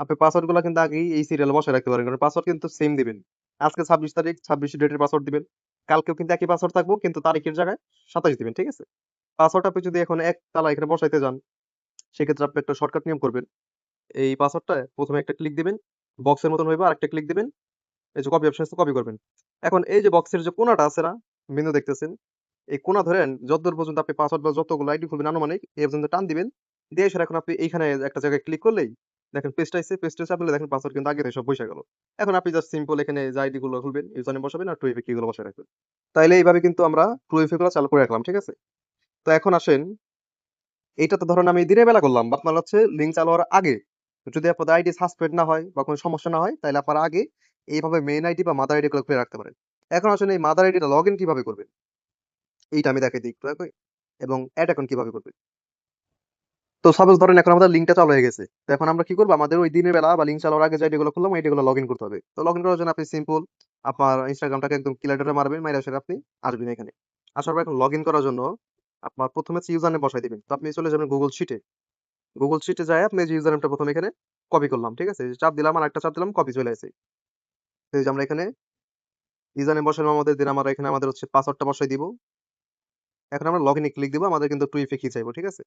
আপনি পাসওয়ার্ড গুলা কিন্তু আগেই এই সিরিয়ালে বসায় রাখতে পারেন। কারণ পাসওয়ার্ড কিন্তু সেম দিবেন। আজকে ২৬ তারিখ, ২৬ ডেটের পাসওয়ার্ড দিবেন। কালকেও কিন্তু একই পাসওয়ার্ড থাকবো, কিন্তু তারিখের জায়গায় ২৭ দিবেন, ঠিক আছে? পাসওয়ার্ড আপনি যদি এখন এক তালা এখানে বসাইতে যান, সেক্ষেত্রে আপনি একটা শর্টকাট নিয়ম করবেন। এই পাসওয়ার্ডটা ১ম এ একটা ক্লিক দিবেন, বক্সের মতন হইবে, আরেকটা ক্লিক দিবেন। এই যে কপি অপশন আছে কপি করবেন। এখন এই যে বক্সের যে কোণাটা আছে না, বিন্দু দেখতেছেন? এই কোণা ধরেন যতদূর পর্যন্ত আপনি পাসওয়ার্ড বা যতগুলো আইডি খুলবেন আনুমানিক এই পর্যন্ত টান দিবেন। দিয়ে এসে এখন আপনি এইখানে একটা জায়গায় ক্লিক করলেই দেখেন পেজটা আইছে, পেজটা চাপলে দেখেন পাসওয়ার্ড কিন্তু আগে থেকে সব বইসা গেল। এখন আপনি জাস্ট সিম্পল এখানে যে আইডি গুলো খুলবেন, ইউজারনেম বসাবেন আর টুইফি কি গুলো বসায় রাখবেন। তাইলে এইভাবে কিন্তু আমরা টুইফি গুলো চালু করে রাখলাম, ঠিক আছে? তো এখন আসেন, এইটা তো ধরেন আমি দিনের বেলা করলাম, বা আপনার হচ্ছে লিঙ্ক চালু হওয়ার আগে। যদি আপনাদের আইডি সাসপেন্ড না হয় বা কোনো সমস্যা না হয়, তাহলে আপনারা আগে এইভাবে মেইন আইডি বা মাদার আইডি গুলো খুলে রাখতে পারেন। এখন আসলে এই মাদার আইডিটা লগ ইন কিভাবে করবেন এইটা আমি দেখাই দিই একটু আগে, এবং অ্যাড অ্যাকাউন্ট কিভাবে করবেন। তো সাপোজ ধরেন এখন আমাদের লিঙ্কটা চালু হয়ে গেছে। তো এখন আমরা কি করবো, আমাদের ওই দিনের বেলা বা লিঙ্ক চালু হওয়ার আগে যে আইডিগুলো খুললাম আইডিগুলো লগ ইন করতে হবে। তো লগ ইন করার জন্য আপনি সিম্পল আপনার ইনস্টাগ্রামটাকে একদম ক্লিয়ার ডটে মারবেন, মাইরা সেটা আপনি আসবেন এখানে। আসার পর এখন লগ ইন করার জন্য আপনার প্রথমে হচ্ছে ইউজার নেম বসাই দিবেন। তো আপনি চলে যাবেন গুগল শিটে। গুগল শিটে যায় আপনি যে ইউজার নেমটা প্রথমে এখানে কপি করলাম, ঠিক আছে? এই যে চাপ দিলাম আর একটা চাপ দিলাম, কপি চলে আসে। তো এই যে আমরা এখানে ইউজার নেম বসালাম আমাদের, দিন আমরা এখানে আমাদের হচ্ছে পাসওয়ার্ডটা বসাই দিব। এখন আমরা লগ ইনে ক্লিক দিব, আমাদের কিন্তু টু ইফে কি চাইবো, ঠিক আছে?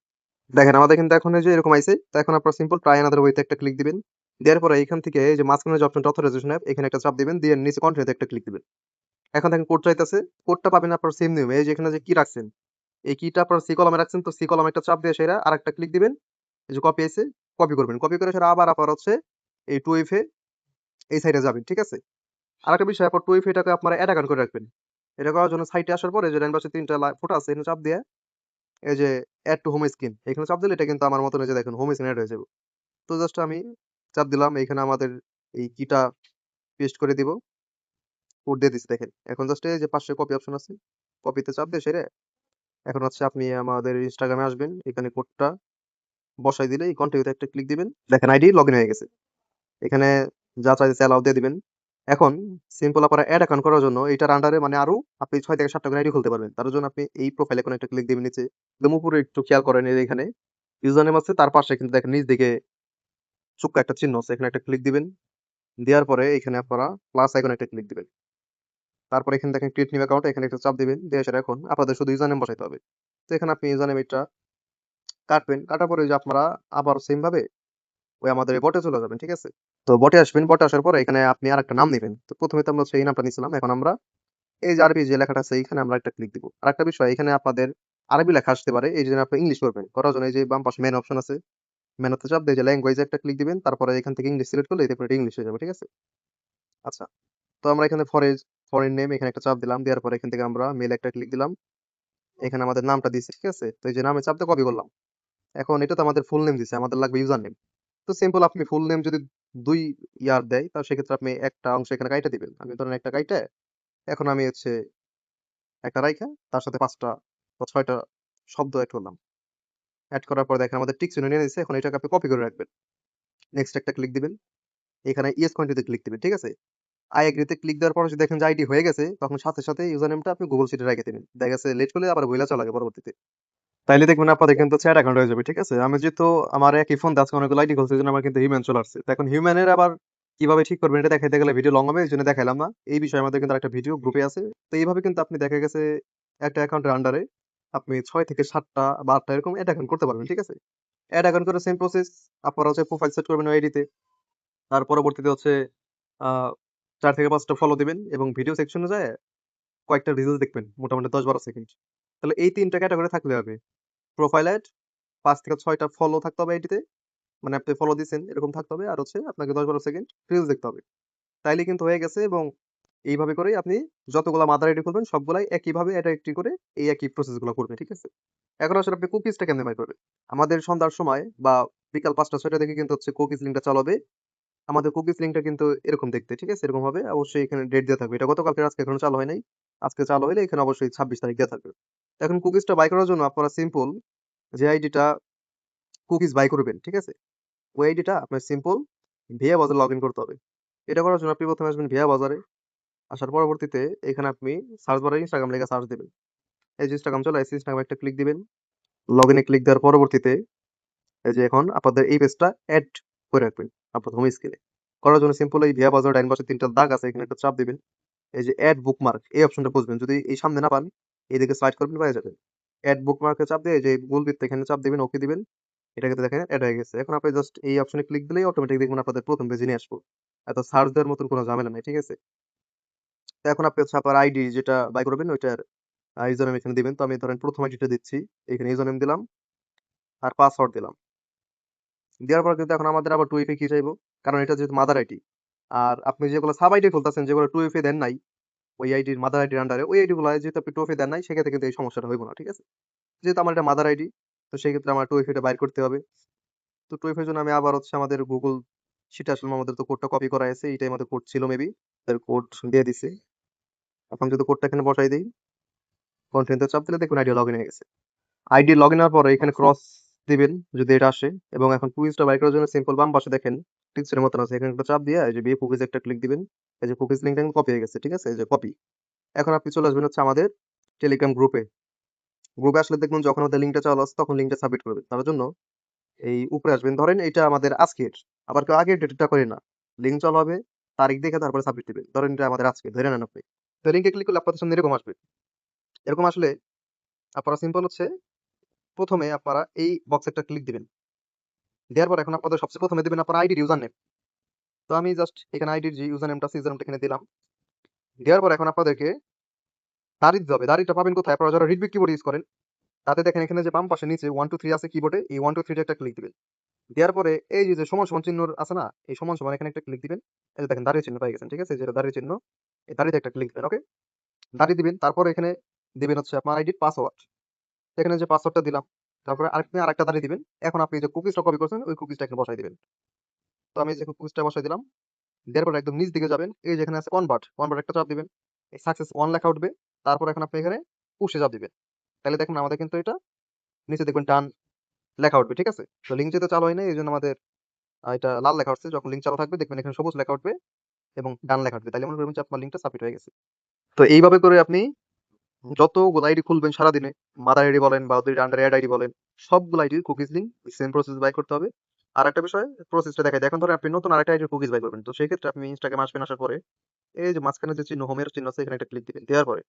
দেখেন আমাদের কিন্তু এখন এই যে এরকম আইছে। তো এখন আপনারা সিম্পল ট্রাই অ্যানাদার ওয়েতে একটা ক্লিক দিবেন। দেওয়ার পরে এখান থেকে এই যে মাঝখানে যে অপশনটা অথরাইজেশন অ্যাপ, এখানে একটা চাপ দিবেন, দিয়ে নিচে কন্টিনিউতে একটা ক্লিক দিবেন। এখন দেখেন কোড চাইতেছে, কোডটা পাবেন আপনার সেম নিয়মে। এই যে এখানে যে কি রাখছেন, এই কিটা আপনার সি কলামে রাখছেন, তো সি কলামে একটা চাপ দিয়ে সেরা আরেকটা ক্লিক দিবেন। এই যে কপি আইছে, কপি করবেন। কপি করে সেটা আবার আপনার হচ্ছে এই টু এফ এ এই সাইডে যাবেন, ঠিক আছে? আরেকটা বিষয়, আপনার টু এফ এটাকে আপনারা অ্যাড অ্যাকাউন্ট করে রাখবেন। এটা করার জন্য সাইটে আসার পরে যে ডান পাশে ৩ টা ফোঁটা আছে এখানে চাপ দিয়ে এই যে এড টু হোম স্ক্রিন এখানে চাপ দিলে এটা কিন্তু আমার মতন এই যে দেখেন হোম স্ক্রিন এড হয়ে যাবে। তো জাস্ট আমি চাপ দিলাম, এখানে আমাদের এই কিটা পেস্ট করে দিব, কোড দিয়ে দিচ্ছি দেখেন। এখন জাস্ট এই যে পাশে কপি অপশন আছে, কপিতে চাপ দিয়ে সেরে এখন হচ্ছে আপনি আমাদের ইনস্টাগ্রামে আসবেন, এখানে কোডটা বসাই দিলে এই কন্টিনিউতে একটা ক্লিক দিবেন, দেখেন আইডি লগ ইন হয়ে গেছে। এখানে যা চাইছে অ্যালাউ দিয়ে দিবেন। এখন সিম্পল আপনারা অ্যাড অ্যাকাউন্ট করার জন্য এটার আন্ডারে মানে আরো আপনি ৬ থেকে ৭ টা করে আইডি খুলতে পারবেন। তার জন্য আপনি এই প্রোফাইলে কোনো একটা ক্লিক দিবেন নিচে। একদম উপরে একটু খেয়াল করেন, এই যে এখানে ইউজার নেম আছে, তার পাশে কিন্তু দেখেন নিচ দিকে চুক্কা একটা চিহ্ন আছে, এখানে একটা ক্লিক দিবেন। দেওয়ার পরে এখানে আপনারা প্লাস আইকনে একটা ক্লিক দিবেন। তারপরে এখানে দেখেন ক্রিয়েট নিউ অ্যাকাউন্ট, এখানে একটা চাপ দিবেন। দিয়ে সেটা এখন আপনাদের শুধু ইউজার নেম বসাইতে হবে। তো এখানে আপনি ইউজার নেম এটা কাটবেন। কাটার পরে ওই যে আপনারা আবার সেম ভাবে ওই আমাদের এই বটে চলে যাবেন, ঠিক আছে? তো বটে আসবেন, বটে আসার পরে এখানে আপনি আরেকটা নাম নিবেন। তো প্রথমে তো আমরা হচ্ছে এই নামটা নিছিলাম। এখন আমরা এই যে আরবি যে লেখাটা আছে এখানে আমরা একটা ক্লিক দিব। আরেকটা বিষয়, এখানে আপনাদের আরবি লেখা আসতে পারে। এই জন্য আপনি ইংলিশ করবেন। করার জন্য এই যে বাম পাশে মেনু অপশন আছে। মেনুতে চাপ দিয়ে যে ল্যাঙ্গুয়েজে একটা ক্লিক দিবেন। তারপরে এখান থেকে ইংলিশ সিলেক্ট করলে এরপর এটা ইংলিশ হয়ে যাবে, ঠিক আছে? আচ্ছা। তো আমরা এখানে ফরেন নেম এখানে একটা চাপ দিলাম। দেওয়ার পরে এখান থেকে আমরা মেইল একটা ক্লিক দিলাম। এখানে আমাদের নামটা দিছি, ঠিক আছে? তো এই যে নামে চাপ দিয়ে কপি করলাম। এখন এটা তো আমাদের ফুল নেম দিছে, আমাদের লাগবে ইউজার নেম। তো সিম্পল আপনি ফুল নেম যদি ২ ইয়ার দেয়, তাহলে সেক্ষেত্রে আপনি একটা অংশ এখানে কাইটা দিবেন। আমি ধরেন একটা কাইটা এখন আমি হচ্ছে একটা রাইখা তার সাথে ৫ টা বা ৬ টা শব্দ এড করলাম। এড করার পর দেখেন আমাদের টিক চিহ্ন নিয়ে নিছে। এখন এটাকে আপনি কপি করে রাখবেন। নেক্সট একটা ক্লিক দিবেন। এখানে ইয়েস কন্টিনিউ তে ক্লিক দিবেন। ঠিক আছে? আই এগ্রি তে ক্লিক দেওয়ার পরে যদি দেখেন যে আইডি হয়ে গেছে, তখন সাথে, সাথে ইউজার নেমটা আপনি গুগল শিটে রেখে দিবেন। দেখা গেছে লেট করলে আবার ভুইলা চলে যায় পরবর্তীতে। তাইলে দেখবেন আপনাদের কিন্তু চ্যাট অ্যাকাউন্ট হয়ে যাবে। ঠিক আছে? আমি যেহেতু আমার একই ফোন দিয়ে আজকে অনেকগুলো আইডি খুলছি, এজন্য আমার কিন্তু হিউম্যান চলে আসছে। তো এখন হিউম্যানের আবার কিভাবে ঠিক করবেন এটা দেখাইতে গেলে ভিডিও লং হবে, এজন্য দেখাইলাম না। এই বিষয়ে আমাদের কিন্তু আরেকটা ভিডিও গ্রুপে আছে। তো এইভাবে কিন্তু আপনি দেখা গেছে একটা অ্যাকাউন্টের আন্ডারে আপনি ৬ থেকে ৭ টা বা ৮ টা এরকম এড অ্যাকাউন্ট করতে পারবেন। ঠিক আছে? এড অ্যাকাউন্ট করে সেম প্রসেস আপনারা হচ্ছে প্রোফাইল সেট করবেন ওই আইডিতে। তার পরবর্তীতে হচ্ছে আ ৪ থেকে ৫ টা ফলো দিবেন এবং ভিডিও সেকশনে যায়ে কয়েকটা রিলস দেখবেন মোটামুটি ১০-১২ সেকেন্ড। তাহলে এই ৩ টা ক্যাটেগরি থাকলে হবে। প্রোফাইল এড ৫ থেকে ৬ টা ফলো থাকতে হবে আইডিতে। মানে আপনি ফলো দিছেন এরকম থাকতে হবে। আর হচ্ছে আপনাকে ১০-১২ সেকেন্ড রিলস দেখতে হবে। তাইলেই কিন্তু হয়ে গেছে এবং এইভাবে করেই আপনি যতগুলা মাদার আইডি খুলবেন সবগুলাই একইভাবে এটা একটি করে এই একই প্রসেস গুলো করবে। ঠিক আছে? এখন আসলে আপনি কুকিজটা কেমনে বের করবেন? আমাদের সন্ধ্যার সময় বা বিকাল ৫টা-৬টা থেকে কিন্তু হচ্ছে কুকিজ লিঙ্কটা চালু হবে। আমাদের কুকিজ লিঙ্কটা কিন্তু এরকম দেখতে। ঠিক আছে? এরকম হবে। অবশ্যই এখানে ডেট দেয়া থাকবে। এটা গতকালকের, আজকে এখনো চালু হয় নাই। আজকে চালু হইলে এখানে অবশ্যই ২৬ তারিখ দেয়া থাকবে। এখন কুকিজটা বাই করার জন্য আপনারা সিম্পল যে আইডিটা কুকিজ বাই করবেন। ঠিক আছে? ওই আইডিটা আপনার সিম্পল ভিয়া বাজারে লগইন করতে হবে। এটা করার জন্য আপনি ১ম এ আসবেন ভিয়া বাজারে। আসার পরবর্তীতে এখানে আপনি সার্চ বারে ইনস্টাগ্রাম লেখা সার্চ দিবেন। এই যে ইনস্টাগ্রাম চলে আসছে, ইনস্টাগ্রামে একটা ক্লিক দিবেন। লগইন এ ক্লিক দেওয়ার পরবর্তীতে এই যে এখন আপনাদের এই পেজটা এড করে রাখবেন আপনার হোম স্ক্রিনে। করার জন্য সিম্পল এই ভিয়া বাজার ডাইন পাশে ৩ টা দাগ আছে, এখানে একটা চাপ দিবেন। এই যে এড বুকমার্ক এই অপশনটা খুঁজবেন। যদি এই সামনে না পান, এদিকে স্লাইড করবেন পেয়ে যাবেন। এড বুকমার্কে চাপ দিয়ে এই যে গোল বৃত্তে এখানে চাপ দিবেন, ওকে দিবেন। এটা কিন্তু দেখেন এড হয়ে গেছে। এখন আপনি জাস্ট এই অপশনে ক্লিক দিলেই অটোমেটিক দেখবেন আপনাদের ১ম পেজে নিয়ে আসবো। এত সার্চ দেওয়ার মতন কোনো ঝামেলা নাই। ঠিক আছে? তো এখন আপনি হচ্ছে আপনার আইডি যেটা বাই করবেন ওইটার ইউজার নেম এখানে দিবেন। তো আমি ধরেন ১ম আইডিটা দিচ্ছি। এখানে ইউজার নেম দিলাম আর পাসওয়ার্ড দিলাম। দেওয়ার পর কিন্তু এখন আমাদের আবার 2FA কি চাইবো? কারণ এটা যেহেতু মাদার আইডি। আর আপনি যেগুলো সাব আইডি খুলতেছেন, যেগুলো 2FA দেন নাই, ওই আইডির মাদার আইডির আন্ডারে ওই আইডি গুলা যেহেতু আপনি 2FA দেন নাই, সেক্ষেত্রে কিন্তু এই সমস্যাটা হইব না। ঠিক আছে? যেহেতু আমার এটা মাদার আইডি, তো সেক্ষেত্রে আমার 2FA টা বাইর করতে হবে। তো 2FA এর জন্য আমি আবার হচ্ছে আমাদের গুগল শিটে আসলাম। আমাদের তো কোডটা কপি করা আছে। এইটাই আমাদের কোড ছিল মেবি। এর কোড দিয়ে দিছি। এখন যদি কোডটা এখানে বসাই দেই, কন্টিনিউ তে চাপ দিলে দেখবেন আইডি লগইন হয়ে গেছে। আইডি লগইন হওয়ার পরে এখানে ক্রস দিবেন যদি এটা আসে, এবং এখন কুইজটা বাই করার জন্য সিম্পল বাম পাশে দেখেন টিকচিহ্নের মতন আছে, এখানে একটা চাপ দিয়ে এই যে বিয়ে কুকিজ একটা ক্লিক দিবেন। এই যে কুকিজ লিঙ্কটা কিন্তু কপি হয়ে গেছে। ঠিক আছে? এই যে কপি। এখন আপনি চলে আসবেন হচ্ছে আমাদের টেলিগ্রাম গ্রুপে। গ্রুপে আসলে দেখবেন যখন আমাদের লিঙ্কটা চালু আছে তখন লিঙ্কটা সাবমিট করবেন। তার জন্য এই উপরে আসবেন। ধরেন এটা আমাদের আজকের, আবার কেউ আগের ডেটটা করে না। লিঙ্ক চালু হবে, তারিখ দেখে তারপরে সাবমিট দিবেন। ধরেন এটা আমাদের আজকে ধরে নেন আপনি। তো লিঙ্কে ক্লিক করলে আপনাদের সামনে এরকম আসবে। এরকম আসলে আপনারা সিম্পল হচ্ছে ১ম এ আপনারা এই বক্সে একটা ক্লিক দিবেন। দেওয়ার পর এখন আপনাদের সবচেয়ে ১ম এ দিবেন আপনার আইডির ইউজার নেম। তো আমি জাস্ট এখানে আইডির যে ইউজার নেমটা আছে, ইউজার নেমটা এখানে দিলাম। দেওয়ার পর এখন আপনাদেরকে দাড়ি দিতে হবে। দাড়িটা পাবেন কোথায়? আপনারা যারা রিডমি কিবোর্ড ইউজ করেন, তাতে দেখেন এখানে যে বাম পাশে নিচে 1 2 3 আছে কিবোর্ডে, এই 1 2 3 তে একটা ক্লিক দিবেন। দেওয়ার পরে এই যে সমান সমান চিহ্ন আছে না? এই সমান সমান এখানে একটা ক্লিক দিবেন। এই যে দেখেন দাড়ির চিহ্ন পেয়ে গেছেন। ঠিক আছে? যেটা দাড়ির চিহ্ন, এই দাড়িতে একটা ক্লিক দিবেন। ওকে? দাড়ি দিবেন। তারপরে এখানে দিবেন হচ্ছে আপনার আইডির পাসওয়ার্ড। এখানে যে পাসওয়ার্ডটা দিলাম। তারপরে আরেকটা দাড়ি দিবেন। এখন আপনি যে কুকিজটা কপি করছেন, ওই কুকিজটা এখানে বসায় দিবেন। তো আমি যে কুকিজটা বসায় দিলাম। দেওয়ার পরে একদম নিচ দিকে যাবেন। এই যে এখানে আছে কনভার্ট, কনভার্ট একটা চাপ দিবেন। এই সাকসেস 1 লেখা উঠবে। তারপর এখন আপনি এখানে পুশ এ চাপ দিবেন। তাহলে দেখুন আমাদের কিন্তু এটা নিচে দেখবেন ডান লেখা উঠবে। ঠিক আছে? তো লিঙ্ক যেহেতু চালু হয় নাই, এজন্য আমাদের এটা লাল লেখা উঠছে। যখন লিঙ্ক চালু থাকবে দেখবেন এখানে সবুজ লেখা উঠবে এবং ডান লেখা উঠবে। তাইলে মনে করবেন যে আপনার লিঙ্কটা সাবমিট হয়ে গেছে। তো এইভাবে করে আপনি যতগুলো আইডি খুলবেন সারাদিনে, মাদার আইডি বলেন বা ওদের আন্ডার এড আইডি বলেন, সবগুলো আইডির কুকিজ লিঙ্ক সেম প্রসেস বাই করতে হবে। আরেকটা বিষয় প্রসেসটা দেখাই দিই। এখন ধরেন আপনি নতুন আরেকটা আইডির কুকিজ বাই করবেন। তো সেই ক্ষেত্রে আপনি ইনস্টাগ্রামে আসবেন, আসার পরে এই যে মাঝখানে যে চিহ্ন, হোমের চিহ্ন আছে, এখানে একটা ক্লিক দিবেন। দেওয়ার পরে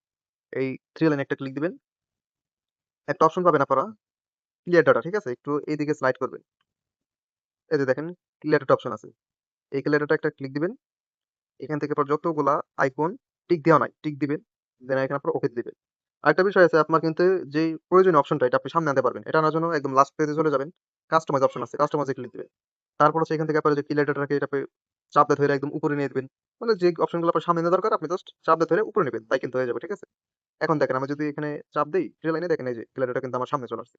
এই 3 লাইনে একটা ক্লিক দিবেন। একটা অপশন পাবেন আপনারা ক্লিয়ার ডাটা। ঠিক আছে? একটু এইদিকে স্লাইড করবেন। এই যে দেখেন ক্লিয়ার ডাটা অপশন আছে। এই ক্লিয়ার ডাটা একটা ক্লিক দিবেন। এখান থেকে পর যতগুলা আইকন টিক দেওয়া নাই, টিক দিবেন। দেন এখানে আপনারা ওকে দিবেন। আরেকটা বিষয় আছে, আপনার কিন্তু যেই প্রয়োজনীয় অপশনটা এটা আপনি সামনে আনতে পারবেন। এটা আনার জন্য একদম লাস্ট পেজে চলে যাবেন। কাস্টমাইজ অপশন আছে। কাস্টমাইজে ক্লিক দিবেন। তারপর হচ্ছে এখান থেকে আপনারা যে ক্লিয়ার ডাটাটাকে এটা চাপ দিয়ে ধরে একদম উপরে নিয়ে দিবেন। মানে যে অপশনগুলো আপনার সামনে নেওয়া দরকার আপনি জাস্ট চাপ দিয়ে ধরে উপরে নিবেন। তাই কিন্তু হয়ে যাবে। ঠিক আছে? এখন দেখেন আমি যদি এখানে চাপ দেই, থ্রি লাইনে দেখেন এই যে ক্লিয়ার ডাটা কিন্তু আমার সামনে চলে আসছে।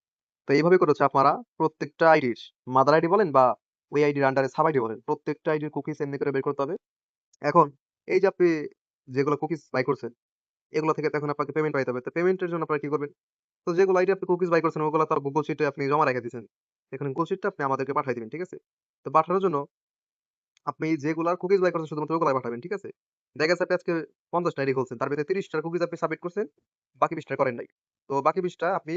তো এইভাবে করে হচ্ছে আপনারা প্রত্যেকটা আইডির মাদার আইডি বলেন বা ওই আইডির আন্ডারে সাব আইডি বলেন, প্রত্যেকটা আইডির কুকিজ এমনি করে বের করতে হবে। এখন এই যে আপনি যেগুলো কুকিজ বাই করছেন, এগুলো থেকে তো এখন আপনাকে পেমেন্ট পাইতে হবে। তো পেমেন্টের জন্য আপনারা কি করবেন? তো যেগুলো আইডি আপনি কুকিজ বাই করছেন ওগুলো তার Google Sheet এ আপনি জমা রেখে দিয়েছেন। এখন Google Sheet টা আপনি আমাদেরকে পাঠায় দিবেন। ঠিক আছে? তো পাঠানোর জন্য আপনি যেগুলার কুকিজ বাই করছেন শুধুমাত্র ওগুলাই পাঠাবেন। ঠিক আছে? দেখা গেছে আপনি আজকে ৫০ টা আইডি খুলছেন। তার ভিতরে ৩০ টার কুকিজ আপনি সাবমিট করছেন। বাকি ২০ টা করেন নাই। তো বাকি ২০ টা আপনি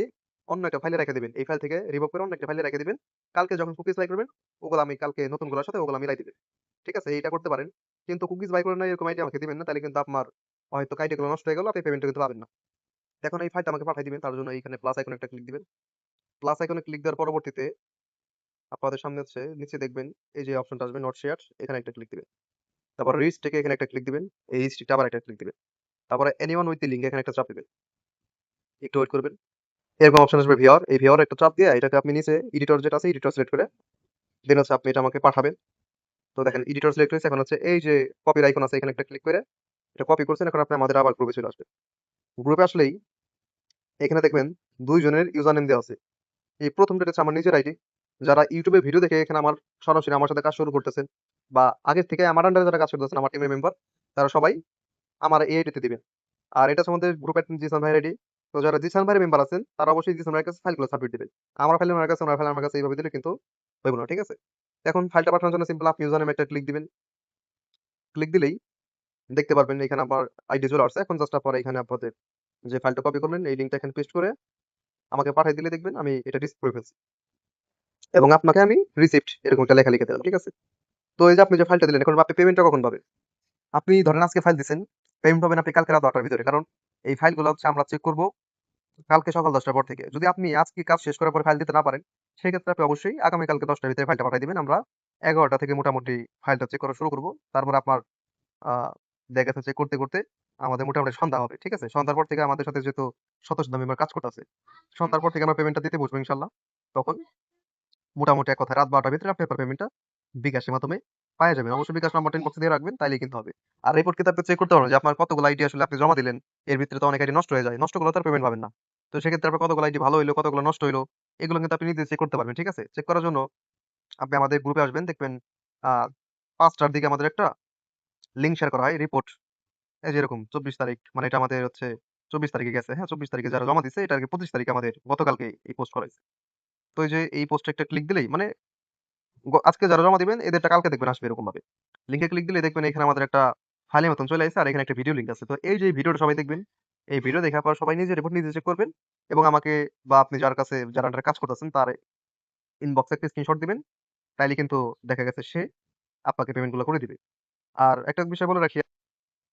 অন্য একটা ফাইলে রেখে দিবেন। এই ফাইল থেকে রিমুভ করে অন্য একটা ফাইলে রেখে দিবেন। কালকে যখন কুকিজ বাই করবেন ওগুলো আমি কালকে নতুনগুলোর সাথে ওগুলা মিলাই দিবেন। ঠিক আছে? এইটা করতে পারেন। কিন্তু কুকিজ বাই করেন নাই এরকম আইডি আমাকে দিবেন না। তাইলে কিন্তু আপনার হয়তো আইডিগুলো নষ্ট হয়ে গেল। আপনি পেমেন্টটা কিন্তু পাবেন না। এখন এই ফাইলটা আমাকে পাঠায় দিবেন। তার জন্য এইখানে প্লাস আইকনে একটা ক্লিক দিবেন। প্লাস আইকনে ক্লিক দেওয়ার পরবর্তীতে আপনাদের সামনে হচ্ছে নিচে দেখবেন এই যে অপশনটা আসবে নট শেয়ার এখানে একটা ক্লিক দিবেন। তারপর রিস্ট্রিক্ট এখানে একটা ক্লিক দিবেন। এই রিস্ট্রিক্ট আবার একটা ক্লিক দিবেন। তারপরে এনিওন উইথ দ্য লিঙ্ক এখানে একটা চাপ দিবেন। একটু ওয়েট করবেন। এরকম অপশন আসবে ভিউয়ার। এই ভিউয়ার একটা চাপ দিয়ে এটাকে আপনি নিচে এডিটর যেটা আছে এডিটর সিলেক্ট করে দেন হচ্ছে আপনি এটা আমাকে পাঠাবেন। তো দেখেন এডিটর সিলেক্ট হয়েছে এখন হচ্ছে এই যে কপির আইকন আছে এখানে একটা ক্লিক করে এটা কপি করছেন এখন আপনি আমাদের আবার গ্রুপে চলে আসবেন। গ্রুপে আসলেই এখানে দেখবেন ২ জনের ইউজার নেম দেওয়া আছে। এই ১ম টা হচ্ছে আমার নিজের আইডি। যারা YouTube এ ভিডিও দেখে এখানে আমার সরাসরি আমার সাথে কাজ শুরু করতেছেন বা আগের থেকে আমার আন্ডারে যারা কাজ করতেছেন আমার টিমের মেম্বার তারা সবাই আমার এই আইডিতে দিবেন। আর এটা হচ্ছে আমাদের গ্রুপ অ্যাডমিন জিসান ভাইয়ের আইডি। তো যারা জিসান ভাইয়ের মেম্বার আছেন তারা অবশ্যই জিসান ভাইয়ের কাছে ফাইলগুলো সাবমিট দিবেন। আমার ফাইল ওনার কাছে, ওনার ফাইল আমার কাছে এইভাবে দিলে কিন্তু হইব না। ঠিক আছে? এখন ফাইলটা পাঠানোর জন্য সিম্পল আপনি ইউজার নেমে একটা ক্লিক দিবেন। ক্লিক দিলেই দেখতে পারবেন এখানে আমার আইডি চলে আসছে। এখন জাস্ট আপনারা এখানে আপনাদের যে ফাইলটা কপি করবেন এই লিঙ্কটা এখানে পেস্ট করে আমাকে পাঠিয়ে দিলে দেখবেন আমি এটা রিসিভ করে ফেলছি। এবং আপনাকে আমি রিসিপ্ট এরকম একটা লেখা লিখে দিলাম। ঠিক আছে? তো এই যে আপনি যে ফাইলটা দিলেন এখন আপনি পেমেন্টটা কখন পাবেন? আপনি ধরেন আজকে ফাইল দিছেন, পেমেন্ট পাবেন আপনি কালকে রাত ১২ টার ভিতরে। কারণ এই ফাইলগুলো হচ্ছে আমরা চেক করব কালকে সকাল ১০ টার পর থেকে। যদি আপনি আজকে কাজ শেষ করার পরে ফাইল দিতে না পারেন, সেক্ষেত্রে আপনি অবশ্যই আগামী কালকে ১০ টার ভিতরে ফাইলটা পাঠিয়ে দিবেন। আমরা ১১ টা থেকে মোটামুটি ফাইলটা চেক করা শুরু করব। তারপর আপনার আ দেখা গেছে চেক করতে, করতে আমাদের মোটামুটি সন্ধ্যা হবে। ঠিক আছে? সন্ধ্যার পর থেকে আমাদের সাথে যেহেতু শত, শত মেম্বার কাজ করতেছে। সন্ধ্যার পর থেকে আমরা পেমেন্টটা দিতে বসবো ইনশাআল্লাহ। তখন মোটামুটি এক কথায় রাত ১২ টার ভিতরে আপনি আপনার পেমেন্টটা বিকাশের মাধ্যমে পাইয়া যাবেন। অবশ্যই বিকাশ নাম্বারটা ইনবক্সে দিয়ে রাখবেন, তাইলেই কিন্তু হবে। আর রিপোর্ট কিন্তু আপনি চেক করতে পারবেন যে আপনার কতগুলো আইডি আসলে আপনি জমা দিলেন। এর ভিতরে তো অনেক আইডি নষ্ট হয়ে যায়। নষ্ট করলে তো আর পেমেন্ট পাবেন না। তো সেক্ষেত্রে আপনার কতগুলো আইডি ভালো হইলো, কতগুলো নষ্ট হইলো, এগুলো কিন্তু আপনি নিজে চেক করতে পারবেন। ঠিক আছে? চেক করার জন্য আপনি আমাদের গ্রুপে আসবেন। দেখবেন আ ৫ টার দিকে আমাদের একটা লিঙ্ক শেয়ার করা হয় রিপোর্ট। এই যে এরকম ২৪ তারিখ মানে এটা আমাদের হচ্ছে ২৪ তারিখে গেছে। হ্যাঁ? ২৪ তারিখে যারা জমা দিছে এটা আরকি ২৫ তারিখে আমাদের গতকালকে এই পোস্ট করা হইছে। তো এই যে এই পোস্টে একটা ক্লিক দিলেই মানে আজকে যারা জমা দিবেন এদেরটা কালকে দেখবেন আসবে এরকম ভাবে। লিংকে ক্লিক দিলে দেখবেন এখানে আমাদের একটা ফাইলের মতন চলে আইছে আর এখানে একটা ভিডিও লিংক আছে। তো এই যে ভিডিওটা সবাই দেখবেন। এই ভিডিও দেখে আপনারা সবাই নিজের রিপোর্ট নিজে চেক করবেন এবং আমাকে বা আপনি যার কাছে যার আন্ডারে কাজ করতেছেন তার ইনবক্সে একটা স্ক্রিনশট দিবেন। তাইলে কিন্তু দেখা গেছে সে আপনাকে পেমেন্ট গুলো করে দিবে। আর একটা বিষয় বলে রাখি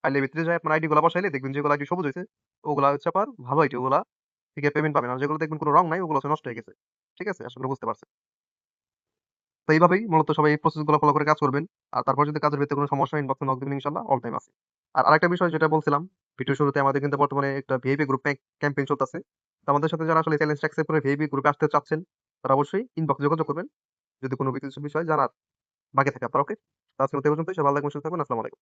ফাইলের ভিতরে যায় আপনার আইডি গুলা বসাইলে দেখবেন যেগুলো আইডি সবুজ হইছে ওগুলা হচ্ছে আপনার ভালো আইডি ওগুলা থেকে পেমেন্ট পাবেন। আর যেগুলো দেখবেন কোনো রং নাই ওগুলো হচ্ছে নষ্ট হয়ে গেছে। ঠিক আছে? আশা করি বুঝতে পারছেন। তো এইভাবেই মূলত সবাই এই প্রসেস গুলো ফলো করে কাজ করবেন। আর তারপর যদি কাজের ভিতরে কোনো সমস্যা হয় ইনবক্সে নক দিবেন ইনশাআল্লাহ অল টাইম আছি। আর আরেকটা বিষয় যেটা বলছিলাম, ভিডিওর শুরুতে আমাদের কিন্তু বর্তমানে একটা ভিআইপি গ্রুপ ক্যাম্পেইন চলতেছে। তো আমাদের সাথে যারা আসলে চ্যালেঞ্জটা অ্যাকসেপ্ট করে ভিআইপি গ্রুপে আসতে চাচ্ছেন, তারা অবশ্যই ইনবক্সে যোগাযোগ করবেন। যদি কোনো কিছু বিষয় জানার বাকি থাকে আপনার ওকে। তো আজকের মতো এই পর্যন্তই। সবাই ভালো থাকবেন, সুস্থ থাকবেন। আসসালামু আলাইকুম।